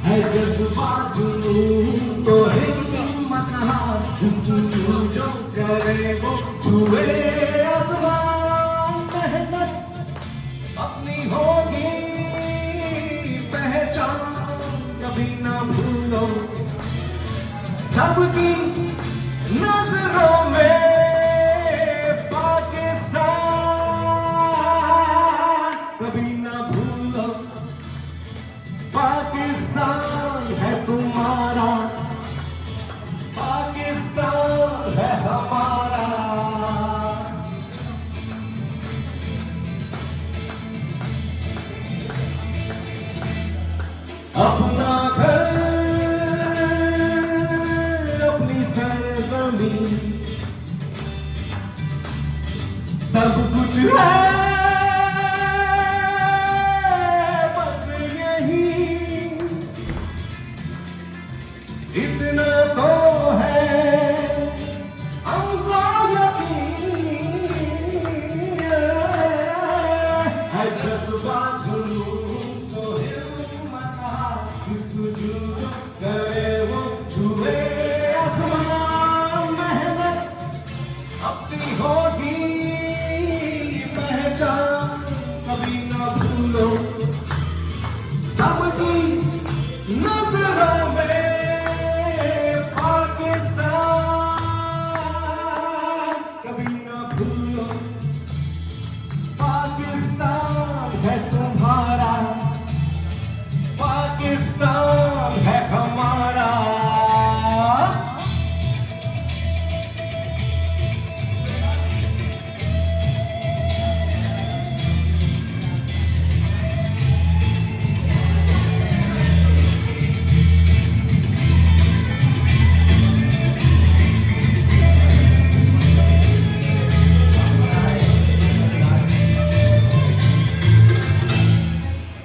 है जज्बा जुनून तो हिम्मत जो करे वो छुए आसमान। मेहनत अपनी होगी पहचान कभी ना भूलो सबकी नजरों में पाकिस्तान कभी ना भूलो पाकिस्तान है तुम्हारा पाकिस्तान है हमारा। अपना घर अपनी सरजमीन सब कुछ है बस यही इतना तो है हमको यकीन है जज्बा जुनून तो हिम्मत जो करे वो छुए आसमान। मेहनत अपनी होगी पहचान कभी ना भूलो सबकी नजरों में पाकिस्तान कभी ना भूलो पाकिस्तान है तुम्हारा पाकिस्तान है हमारा।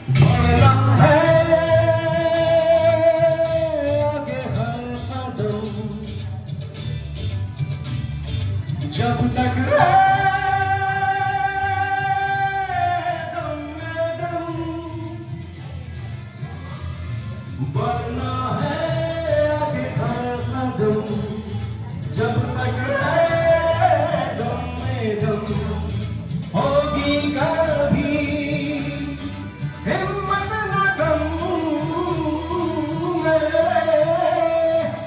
बढ़ना है आगे हर कदम जब तक है दम में दम। बढ़ना है आगे हर कदम जब तक है दम में दम। होगी कभी हिम्मत न कम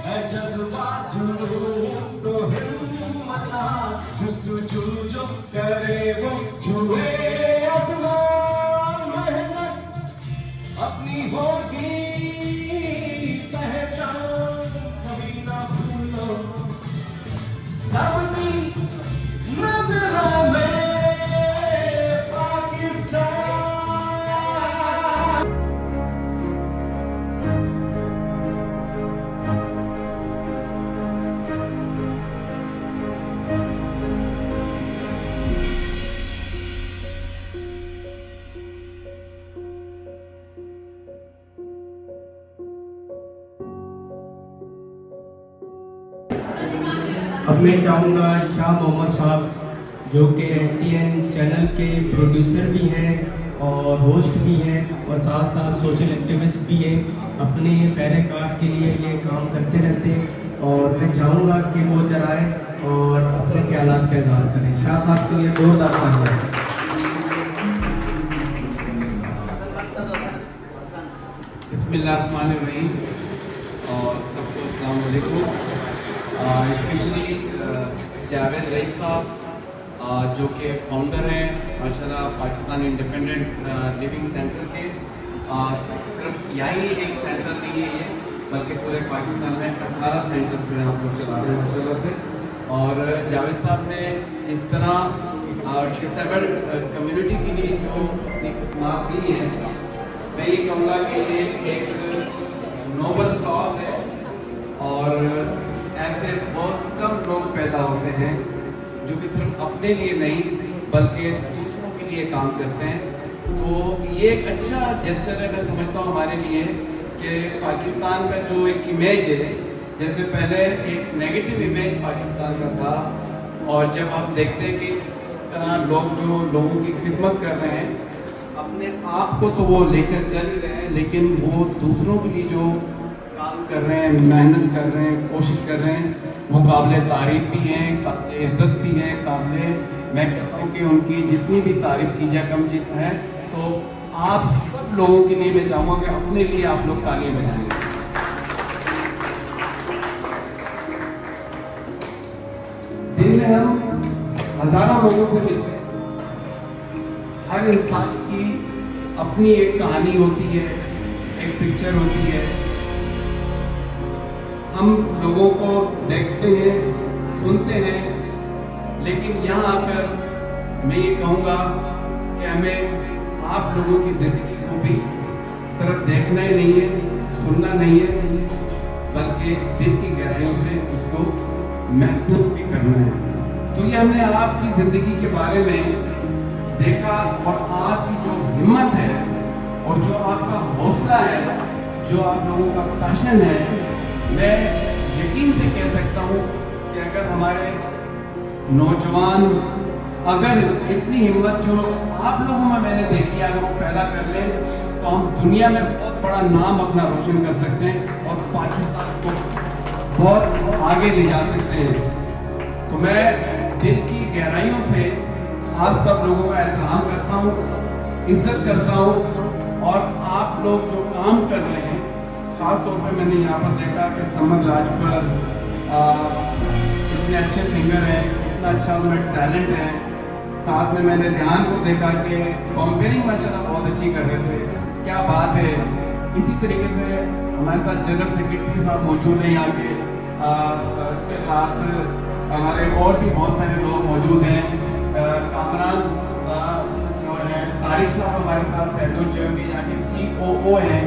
है जज्बा जुनून तो हिम्मत जस्तजू जो करे वो छुए आसमान। मेहनत अपनी होगी पहचान कभी ना भूलो सबकी नजरों में पाकिस्तान। अब मैं चाहूँगा शाह मोहम्मद साहब जो कि NTN चैनल के प्रोड्यूसर भी हैं और होस्ट भी हैं और साथ साथ सोशल एक्टिविस्ट भी हैं, अपने खैर कार के लिए ये काम करते रहते हैं। और मैं चाहूँगा कि वो इधर आए और अपने ख्यालात का इजहार करें। शाह साहब के लिए जोरदार तालियां। बिस्मिल्लाहिर्रहमानिर्रहीम और सबको अस्सलाम वालेकुम। स्पेशली जावेद रईस साहब जो कि फाउंडर हैं माशाल्लाह पाकिस्तान इंडिपेंडेंट लिविंग सेंटर के। सिर्फ यही एक सेंटर नहीं है ये, बल्कि पूरे पाकिस्तान में 18 सेंटर जो है आप लोग चला रहे हैं माशाल्लाह से। और जावेद साहब ने जिस तरह डिसेबल्ड कम्युनिटी के लिए जो खिदमत दी है, मैं ये कहूँगा कि ये एक नोबल कॉज है और ऐसे बहुत कम लोग पैदा होते हैं जो कि सिर्फ अपने लिए नहीं बल्कि दूसरों के लिए काम करते हैं। तो ये एक अच्छा जेस्चर है मैं समझता हूँ हमारे लिए कि पाकिस्तान का जो एक इमेज है, जैसे पहले एक नेगेटिव इमेज पाकिस्तान का था और जब हम देखते हैं कि तरह लोग जो लोगों की खिदमत कर रहे हैं, अपने आप को तो वो लेकर चल ही रहे हैं, लेकिन वो दूसरों के लिए जो काम कर रहे हैं, मेहनत कर रहे हैं, कोशिश कर रहे हैं, वो काबिल तारीफ भी हैं, काबिल इज्जत भी हैं, काबिल, मैं कहता हूँ कि उनकी जितनी भी तारीफ की जाए कम जित है। तो आप सब लोगों के लिए मैं चाहूँगा कि अपने लिए आप लोग तालियां बजाएं। दिन में हम हजारों लोगों से मिलते हैं, हर इंसान की अपनी एक कहानी होती है, एक पिक्चर होती है। हम लोगों को देखते हैं, सुनते हैं, लेकिन यहाँ आकर मैं ये कहूँगा कि हमें आप लोगों की जिंदगी को भी सिर्फ देखना ही नहीं है, सुनना नहीं है, बल्कि दिल की गहराइयों से उसको महसूस भी करना है। तो ये हमने आपकी जिंदगी के बारे में देखा, और आपकी जो हिम्मत है और जो आपका हौसला है, जो आप लोगों का पैशन है, मैं यकीन से कह सकता हूँ कि अगर हमारे नौजवान अगर इतनी हिम्मत जो आप लोगों में मैंने देखी है, अगर वो पैदा कर लें, तो हम दुनिया में बहुत बड़ा नाम अपना रोशन कर सकते हैं और पाकिस्तान को बहुत आगे ले जा सकते हैं। तो मैं दिल की गहराइयों से आप सब लोगों का एहतराम करता हूँ, इज्जत करता हूँ, और आप लोग जो काम कर रहे हैं, खास तौर पे मैंने यहाँ पर देखा कि समद राज पर इतने अच्छे सिंगर हैं, इतना अच्छा उनमें टैलेंट है। साथ में मैंने ध्यान को देखा कि कॉम्पेयरिंग माशाल्लाह बहुत अच्छी कर रहे थे, क्या बात है। इसी तरीके से हमारे साथ जनरल सेक्रेटरी साहब मौजूद हैं यहाँ के, उसके साथ हमारे और भी बहुत सारे लोग मौजूद हैं। कामरान जो है, तारिक साहब हमारे साथ, सहजो जो भी यहाँ के COO हैं,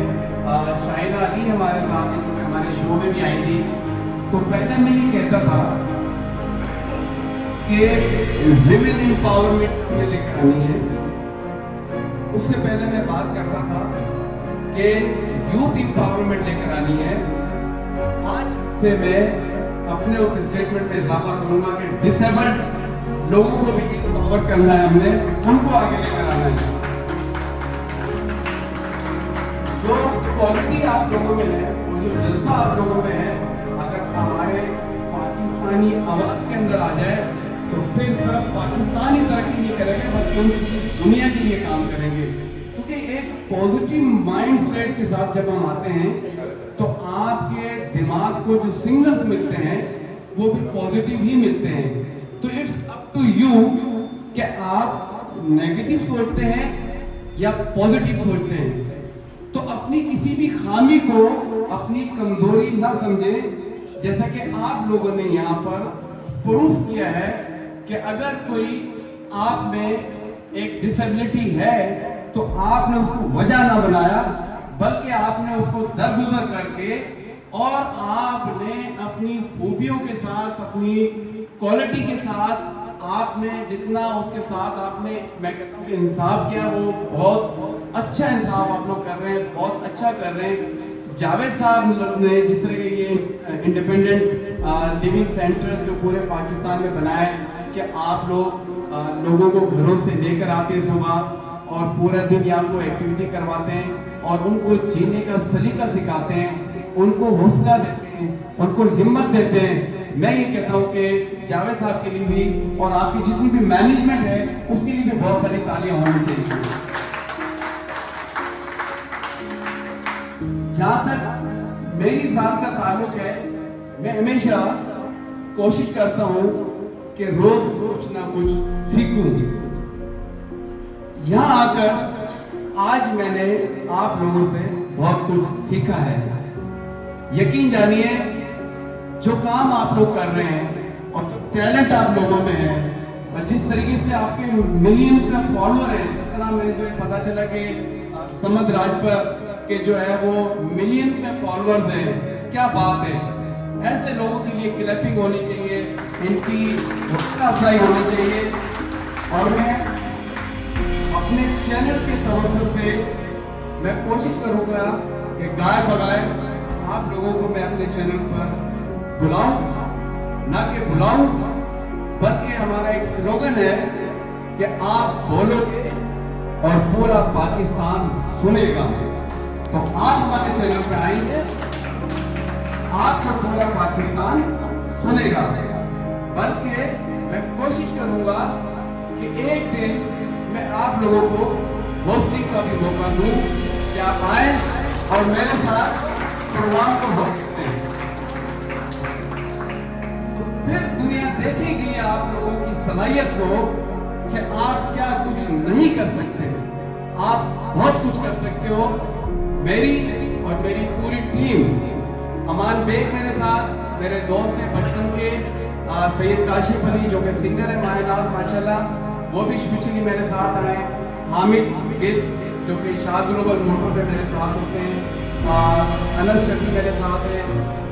शाइना अली हमारे साथ हैं, जो हमारे शो में भी आई थी। तो पहले मैं ये कहता था कि विमेन एम्पावरमेंट में लेकर आनी है, उससे पहले मैं बात करता था कि यूथ एम्पावरमेंट लेकर आनी है। आज से मैं अपने उस स्टेटमेंट में इजाफा करूंगा कि डिसेबल्ड लोगों को भी एम्पावर करना है, हमने उनको आगे लेकर आना है। जो क्वालिटी आप लोगों में है और जो जज्बा आप लोगों में है, अगर हमारे पाकिस्तानी आवाज के अंदर आ जाए, तो फिर सिर्फ पाकिस्तान ही तरक्की नहीं करेंगे, बल्कि दुनिया के लिए काम करेंगे। क्योंकि एक पॉजिटिव माइंड सेट के साथ जब हम आते हैं, तो आपके दिमाग को जो सिग्नल्स मिलते हैं वो भी पॉजिटिव ही मिलते हैं। तो इट्स अप टू यू कि आप नेगेटिव सोचते हैं या पॉजिटिव सोचते हैं। तो अपनी किसी भी खामी को अपनी कमजोरी ना समझें। जैसा कि आप लोगों ने यहाँ पर प्रूफ किया है कि अगर कोई आप में एक डिसेबिलिटी है, तो आपने उसको वजह ना बनाया, बल्कि आपने उसको दरगुजर करके और आपने अपनी खूबियों के साथ, अपनी क्वालिटी के साथ, आपने जितना उसके साथ आपने, मैं कहता हूँ कि इंसाफ किया, वो बहुत अच्छा इंसाफ आप लोग कर रहे हैं, बहुत अच्छा कर रहे हैं। जावेद साहब ने जिस तरह के ये इंडिपेंडेंट लिविंग सेंटर जो पूरे पाकिस्तान में बनाया है, कि आप लोग लोगों को घरों से लेकर आते हैं सुबह और पूरा दिन यहाँ को एक्टिविटी करवाते हैं और उनको जीने का सलीका सिखाते हैं, उनको हौसला देते हैं, उनको हिम्मत देते हैं। मैं ये कहता हूँ कि जावेद साहब के लिए भी और आपकी जितनी भी मैनेजमेंट है उसके लिए भी बहुत सारी तालियां होनी चाहिए। जहां तक मेरी जात का ताल्लुक है, मैं हमेशा कोशिश करता हूं कि रोज कुछ ना कुछ सीखूं। यहां आकर आज मैंने आप लोगों से बहुत कुछ सीखा है। यकीन जानिए, जो काम आप लोग कर रहे हैं और जो टैलेंट आप लोगों में है और जिस तरीके से आपके मिलियन का फॉलोअर है, जिस तरह मुझे तो पता चला कि समद राज पर के जो है वो मिलियन में फॉलोअर्स हैं, क्या बात है। ऐसे लोगों के लिए क्लैपिंग होनी चाहिए, इनकी हौसला अफजाई होनी चाहिए। और मैं अपने चैनल के तवज्जो से मैं कोशिश करूंगा कि गाय बगाए आप लोगों को मैं अपने चैनल पर बुलाऊं, ना कि बुलाऊं, बल्कि हमारा एक स्लोगन है कि आप बोलोगे और पूरा पाकिस्तान सुनेगा। तो आप हमारे चैनल पे आएंगे, आपको पूरा पाकिस्तान सुनेगा। बल्कि मैं कोशिश करूंगा कि एक दिन मैं आप लोगों को होस्टिंग का भी मौका दूं कि आप आए और मेरे साथ प्रोग्राम को होस्ट करें। तो फिर दुनिया देखेगी आप लोगों की सलाहियत को कि आप क्या कुछ नहीं कर सकते, आप बहुत कुछ कर सकते हो। मेरी और मेरी पूरी टीम, अमान बेग मेरे साथ, मेरे दोस्त हैं बचपन के सैयद काशिफ अली जो कि सिंगर है मायनार माशाल्लाह, वो भी स्पेशली मेरे साथ आए। हामिद गिल जो कि शाह ग्लोबल मोटर पे मेरे साथ होते हैं, अनस शफी मेरे साथ हैं,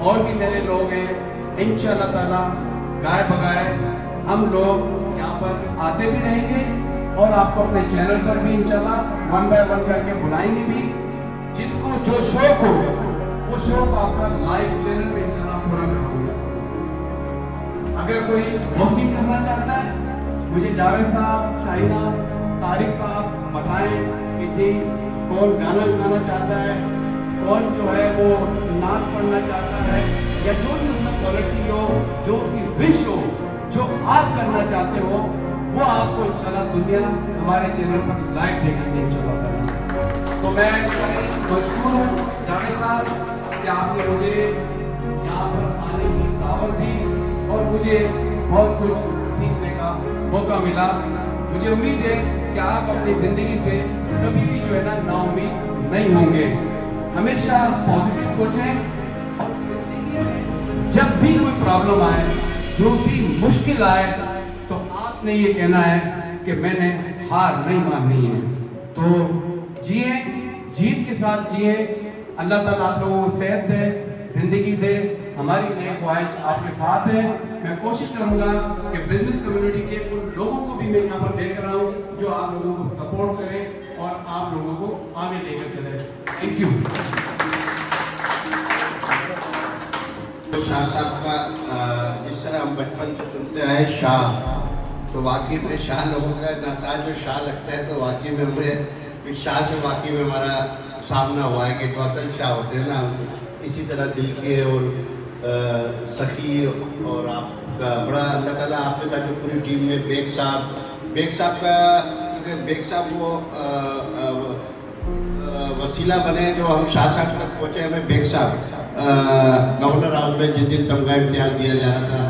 और भी मेरे लोग हैं। इंशाअल्लाह ताला गाय बगाए हम लोग यहाँ पर आते भी रहेंगे और आपको अपने चैनल पर भी इंशाअल्लाह 1 बाय 1 करके बुलाएंगे भी। जिसको जो शौक हो वो शौक आपका लाइव चैनल पे इंशाअल्लाह पूरा कराऊंगा। अगर कोई होस्टिंग करना चाहता है, मुझे जावेद साहब, शाहिना, तारिक साहब बताएं कि जी कौन गाना गाना चाहता है, कौन जो है वो नाच पढ़ना चाहता है, या जो भी उसमें क्वालिटी हो, जो उसकी विश हो, जो आप करना चाहते हो, वो आपको इंशाल्लाह दुनिया हमारे चैनल पर लाइव देखेंगे इंशाल्लाह। तो मैं मशहूर हूँ जावेद साहब कि आपने मुझे यहाँ पर आने की दावत दी और मुझे बहुत कुछ सीखने का मौका मिला। मुझे उम्मीद है कि आप अपनी ज़िंदगी से कभी भी जो है ना नाउम्मीद नहीं होंगे। हमेशा पॉजिटिव सोचें और ज़िंदगी में जब भी कोई प्रॉब्लम आए, जो भी मुश्किल आए, तो आपने ये कहना है कि मैंने हार नहीं माननी है। तो जिए, जीत के साथ जिए। अल्लाह ताला आप लोगों को सेहत दे, जिंदगी दे। हमारी नेक ख्वाहिश आपके साथ है। मैं कोशिश करूंगा कि बिजनेस कम्युनिटी के उन लोगों को भी मैं यहाँ पर लेकर आऊँ जो आप लोगों को सपोर्ट करें और आप लोगों को आगे लेकर चले। Thank you. तो शाह साहब का जिस तरह हम बचपन से सुनते आए शाह, तो वाकई में शाह लोगों का नशा जो शाह लगता है, तो वाकई में हमें शाह से वाकई में हमारा सामना हुआ है कि तो असल शाह होते हैं ना, इसी तरह दिल के और सखी। और आपका बड़ा अल्लाह ताला आपके साथ जो पूरी टीम में बेग साहब का, क्योंकि बेग साहब वो वसीला बने जो हम शाह साहब तक पहुँचे। हमें बेग साहब गवर्नर हाउस में जिस दिन तमगा इम्तियाज दिया जा रहा था,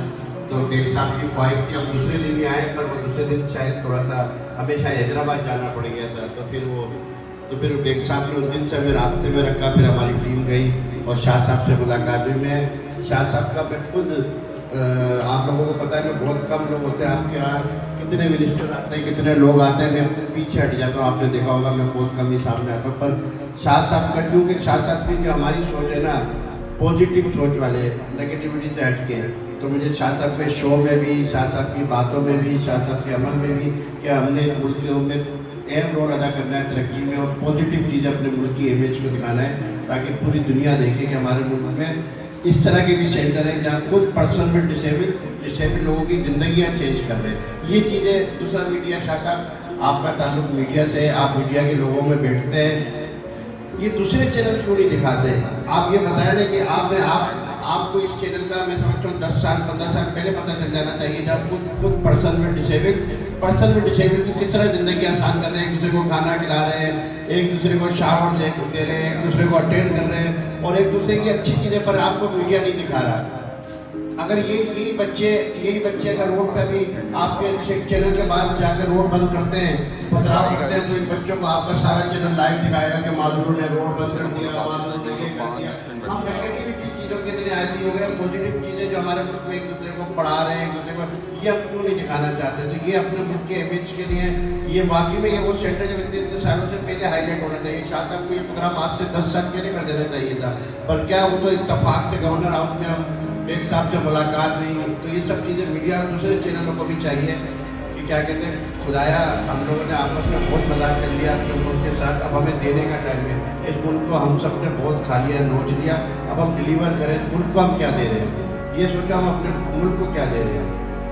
तो बेग साहब की ख्वाहिश थी हम दूसरे दिन ही आए, पर वो दूसरे दिन शायद थोड़ा सा हमें शायद हैदराबाद जाना पड़ गया था। तो फिर बेग साहब ने उस दिन से हमें रास्ते में रखा। फिर हमारी टीम गई और शाह साहब से मुलाकात हुई। मैं शाह साहब का मैं खुद, आप लोगों को पता है मैं बहुत कम लोग होते हैं आपके यहाँ, कितने मिनिस्टर आते हैं, कितने लोग आते हैं, मैं पीछे हट जाता हूँ। आपने देखा होगा मैं बहुत कम ही सामने आता हूँ। पर शाह साहब का, क्योंकि शाह साहब की जो हमारी सोच है ना, पॉजिटिव सोच वाले, नेगेटिविटी से हट के, तो मुझे शाह साहब के शो में भी, शाह साहब की बातों में भी, शाह साहब के अमल में भी, कि हमने मुल्क में अहम रोल अदा करना है तरक्की में, और पॉजिटिव चीज़ अपने मुल्क की इमेज को दिखाना है, ताकि पूरी दुनिया देखे कि हमारे मुल्क में इस तरह के भी सेंटर हैं जहाँ खुद पर्सन में डिसेबल लोगों की ज़िंदगियाँ चेंज कर रहे हैं। ये चीज़ें, दूसरा मीडिया, शाह साहब आपका ताल्लुक मीडिया से, आप मीडिया के लोगों में बैठते हैं, ये दूसरे चैनल क्यों नहीं दिखाते? आप ये बताया ना कि आपको इस चैनल का मैं समझता हूँ 10 साल 15 साल पहले पता चल जाना चाहिए, जब खुद पर्सन में डिसेबल की किस तरह ज़िंदगी आसान कर रहे हैं, एक दूसरे को खाना खिला रहे हैं, एक दूसरे को शावर दे रहे हैं, एक दूसरे को अटेंड कर रहे हैं, और एक दूसरे की अच्छी चीज़ें पर आपको मीडिया नहीं दिखा रहा। अगर यही बच्चे अगर रोड पर भी आपके चैनल के बाद जाकर रोड बंद करते हैं, पथराव करते हैं, तो इन बच्चों को आपका सारा चैनल लाइव दिखाएगा कि माधुरों ने रोड बंद कर दिया, माधुरों ने ये कर दिया। हम नेगेटिविटी चीज़ों के लिए आती हो गए, पॉजिटिव चीज़ें जो हमारे मुल्क में एक दूसरे को पढ़ा रहे हैं, एक दूसरे को, ये हम क्यों नहीं दिखाना चाहते? तो ये अपने मुल्क के इमेज के लिए, ये वाकई में ये वो सेंटर जब इतने सालों से पहले हाईलाइट होना चाहिए। शाह साहब को ये प्रोग्राम आज से 10 साल पहले कर देना चाहिए था, पर क्या वो तो इत्तफाक से गवर्नर हाउस में हम एक साहब से मुलाकात नहीं हुई। तो ये सब चीज़ें मीडिया दूसरे चैनलों को भी चाहिए कि क्या कहते हैं, खुदाया हम लोगों ने आपस में बहुत मजाक कर लिया अपने मुल्क के साथ, अब हमें देने का टाइम है। इस मुल्क को हम सब ने बहुत खा लिया, नोच लिया, अब हम डिलीवर करें। मुल्क को हम क्या दे रहे हैं, ये सोचा हम अपने मुल्क को क्या दे रहे हैं।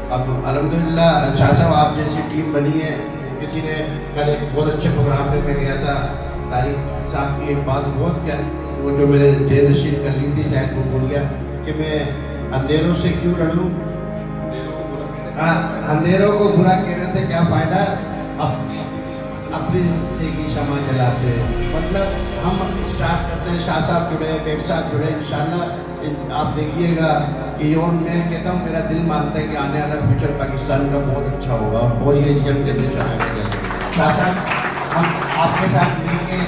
अब अल्हम्दुलिल्लाह शाह साहब आप जैसी टीम बनी है। किसी ने कल एक बहुत अच्छे प्रोग्राम में मैं गया था, तारिक साहब की एक बात बहुत क्या, वो जो मेरे जय नशीन कर ली थी शायद वो भूल गया कि मैं अंधेरों से क्यों लड़ूं। हाँ, अंधेरों को बुरा कहने से क्या फायदा, अपने हिस्से की क्षमा जलाते हैं। मतलब हम स्टार्ट करते हैं, शाह साहब जुड़े, बेग साहब जुड़े, इंशाल्लाह आप देखिएगा कि और मैं कहता हूँ मेरा दिल मानता है कि आने वाला फ्यूचर पाकिस्तान का बहुत अच्छा होगा और बहुत ये यंग जनरेशन आएगा। शाह साहब हम आपके साथ मिलकर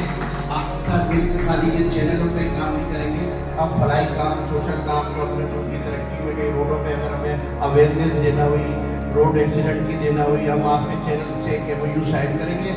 खाली ये चैनलों पे काम नहीं करेंगे, हम फलाई काम, सोशल काम को अपने मुल्क की तरक्की में कई रोडों पे अगर हमें अवेयरनेस देना हुई, रोड एक्सीडेंट की देना हुई, हम आपके चैनल से एक MOU साइन करेंगे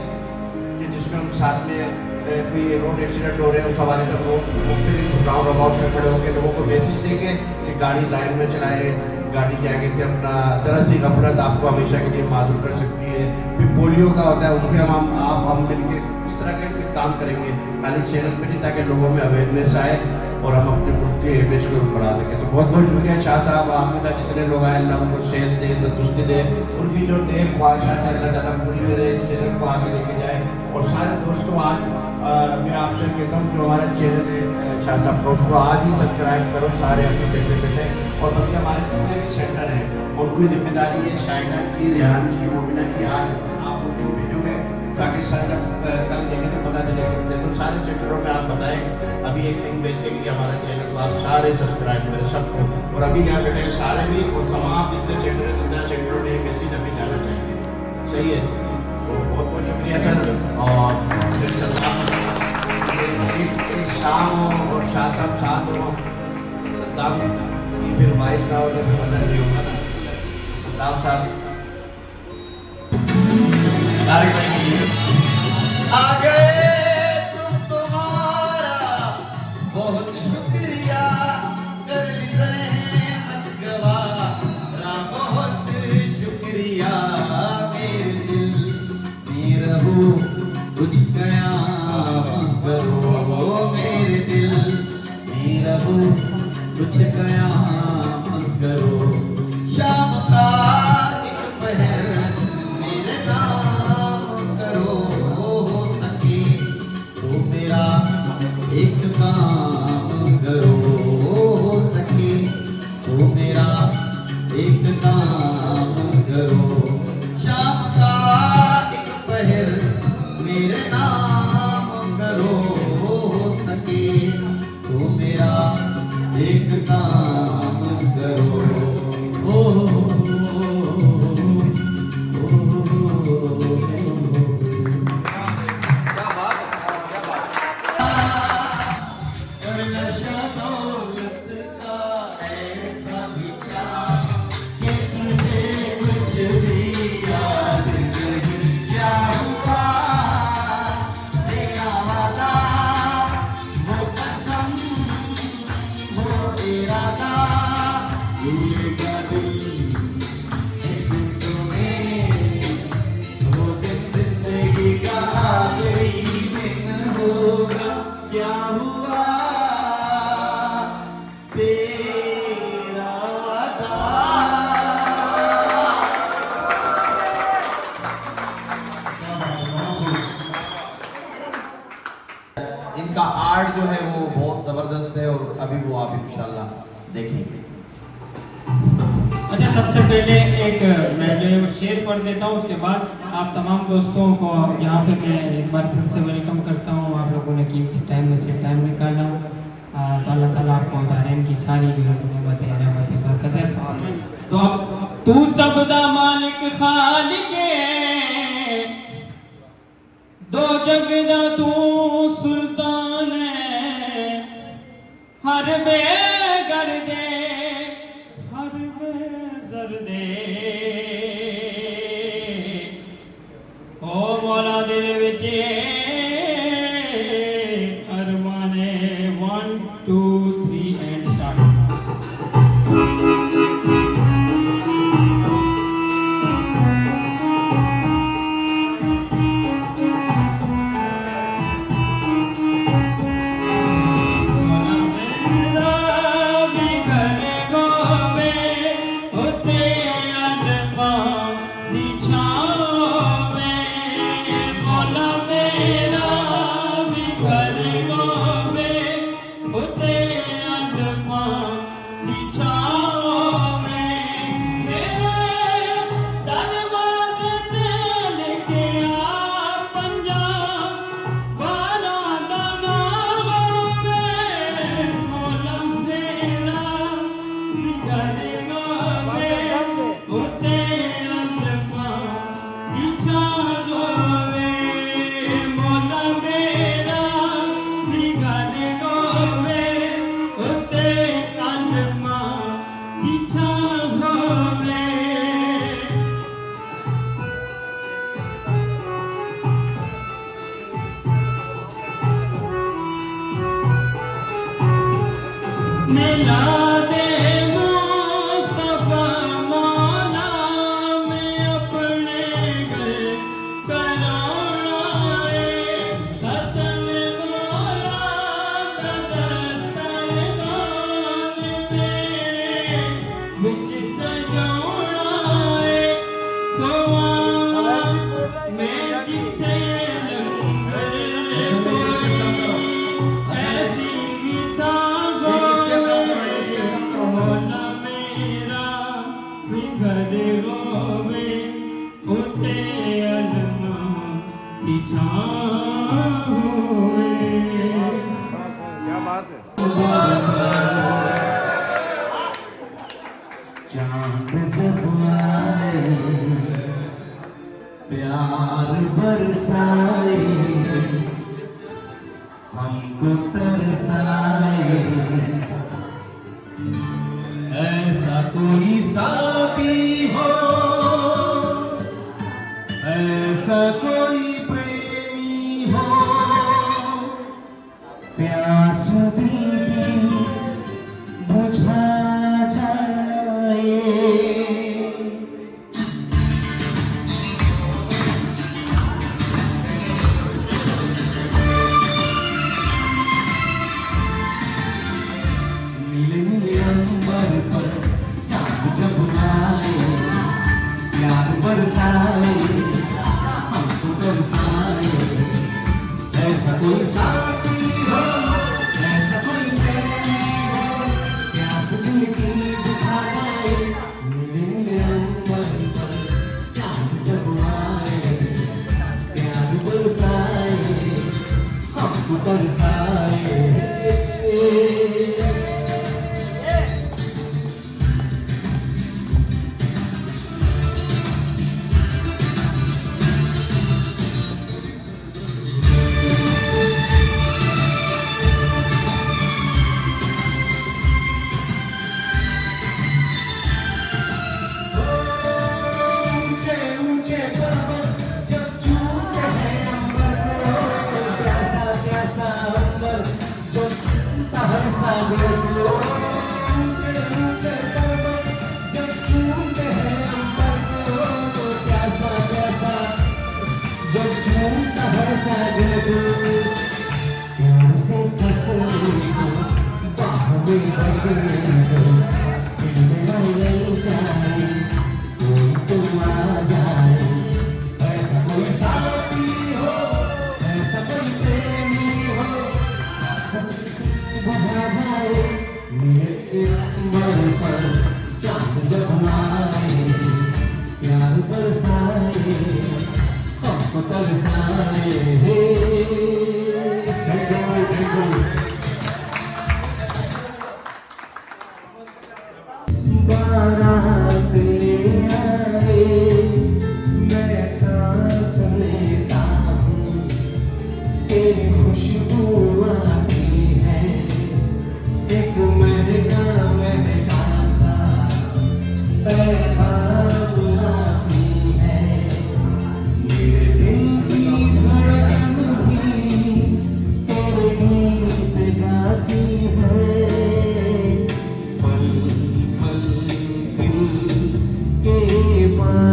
कि जिसमें हम साथ में कोई रोड एक्सीडेंट हो रहे हैं उस हवाले पर लोग मुख्तलिफ राउंड अबाउट में खड़े होकर लोगों को मैसेज देंगे कि गाड़ी लाइन में चलाए, गाड़ी क्या कहते हैं अपना तरह सी गफलत आपको हमेशा के लिए माजूर कर सकती है। फिर पोलियो का होता है उसमें हम मिलकर इस तरह के काम करेंगे खाली चैनल पे नहीं, ताकि लोगों में अवेयरनेस आए और हम अपने मुल्क के इमेज को बढ़ा सकें। तो बहुत बहुत शुक्रिया शाह साहब, आपके साथ जितने लोग आए अल्लाह उनको सेहत दे, तंदुरुस्ती दे, उनकी जो नेक ख्वाहिशात है अल्लाह ताला पूरी करे, इस चैनल को आगे लेके जाए। और सारे दोस्तों आज मैं आपसे कहता हूँ जो हमारा चैनल है शाह साहब का, उसको आज ही सब्सक्राइब करो सारे अपने बैठे बैठे। और बल्कि हमारे जितने भी सेंटर हैं उनकी जिम्मेदारी है, शाइना की, रेहान की, मोमिना की, आज आप उनको भेजोगे ताकि सर कल देखें तो पता चले। देखो सारे सेंटरों में आप बताएं, अभी एक लिंक भेज देंगे हमारा चैनल को, आप सारे सब्सक्राइब करें सबको। और अभी क्या बेटे सारे भी और तमाम जितने सेंटर है जितना सेंटरों में एक मैसेज अभी जाना चाहिए। सही है, तो बहुत बहुत शुक्रिया सर। और शाम हो और शाह साहब साथ हो, सद्दाम की फिर वाइफ का हो तो फिर पता नहीं होगा ना। सद्दाम साहब आ गए तुम, तुम्हारा बहुत शुक्रिया, कर ली ज़हमत गवारा, बहुत शुक्रिया। मेरे दिल में रहूं कुछ कयाम करो, मेरे दिल में रहूं कुछ कयाम करो। शाम का एक पहर मेरे नाम करो, हो सके तो मेरा एक काम करो, हो सके तो मेरा एक काम करो। शाम का एक पहर मेरे नाम करो, हो सके तो मेरा एक काम करो। इनका आर्ट जो है वो बहुत जबरदस्त है और अभी वो आप इंशाल्लाह देखेंगे। अच्छा, सबसे पहले एक मैं जो है वो शेयर पढ़ देता हूँ, उसके बाद आप तमाम दोस्तों को यहाँ पे मैं एक बार फिर से वेलकम करता हूँ। आप लोगों ने कीमती टाइम में से टाइम निकाला, तो अल्लाह ताला आपको दारैन की सारी जो है नेमतें रहमतें बरकतें। तो अब तू सबदा मालिक खालिक दो जग दा तू सुल्तान है, हर बेगर दे हर बेजर दे। ओ मौला दिल विच अरमाने 1 2 3 एंड स्टार्ट। भी करे मिला दे मुस्तफा मौला में अपने घर कराए हसन मौला दस्तरखान तेरे बिच सजाए दुआ मैं जिथे ऐसी मिठा होना मेरा बिखर होवे उते अलमा की छाँव होवे। चांद जब आए प्यार बरसाए हमको तरसाए ऐसा कोई साथी हो ऐसा कोई प्रेमी हो प्यास दीदी बुझा जाए। नीले नीले अंबर पर चाँद जब आए प्यार बरसाए हमको तरसाए ऐसा कोई साथी हो ऐसा कोई प्रेमी हो प्यास दिल की बुझा जाए। नीले नीले अंबर पर चाँद जब आए प्यार बरसाए हमको तरसाए। ऊंचे ऊंचे पर्वत जब चूमते हैं अंबर को प्यासा प्यासा अंबर जो चूमता है सागर को। ऊंचे ऊंचे पर्वत जब चूमते हैं अंबर को प्यासा प्यासा जो चूमता है सागर को। प्यार से कसम को बाह में बदल दो दिल में ले जाए कोई तो आ जाए ऐसा कोई साथी हो ऐसा कोई प्रेमी हो बुझा जाए। नीले अंबर पर चाँद जब आए प्यार बरसाए हमको तरसाए। बारात ले आए मैं सांस लेता हूँ तेरी खुशबू आती है एक महका सा पैगाम आती है मेरे दिल की धड़कन भी तेरे गीत गाती है। पल पल दिल के पास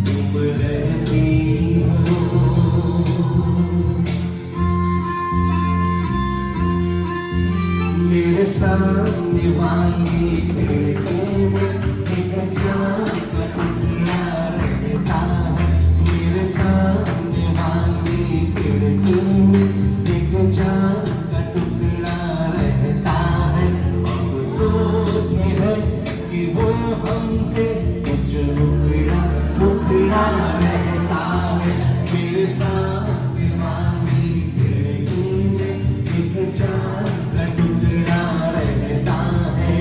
तुम रहती हो। मेरे सामने वाली खिड़की में एक चाँद का टुकड़ा रहता है। मेरे सामने वाली खिड़की में एक चाँद का टुकड़ा रहता है। अफसोस में है कि वो हमसे कुछ टुकड़ा टुकड़ा रहता है। मेरे सामने वाली खिड़की में एक चाँद का टुकड़ा रहता है।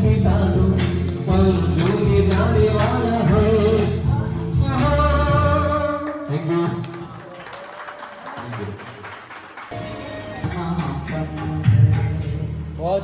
बिता दो पल जो ये जाने वाला है। Thank you. बहुत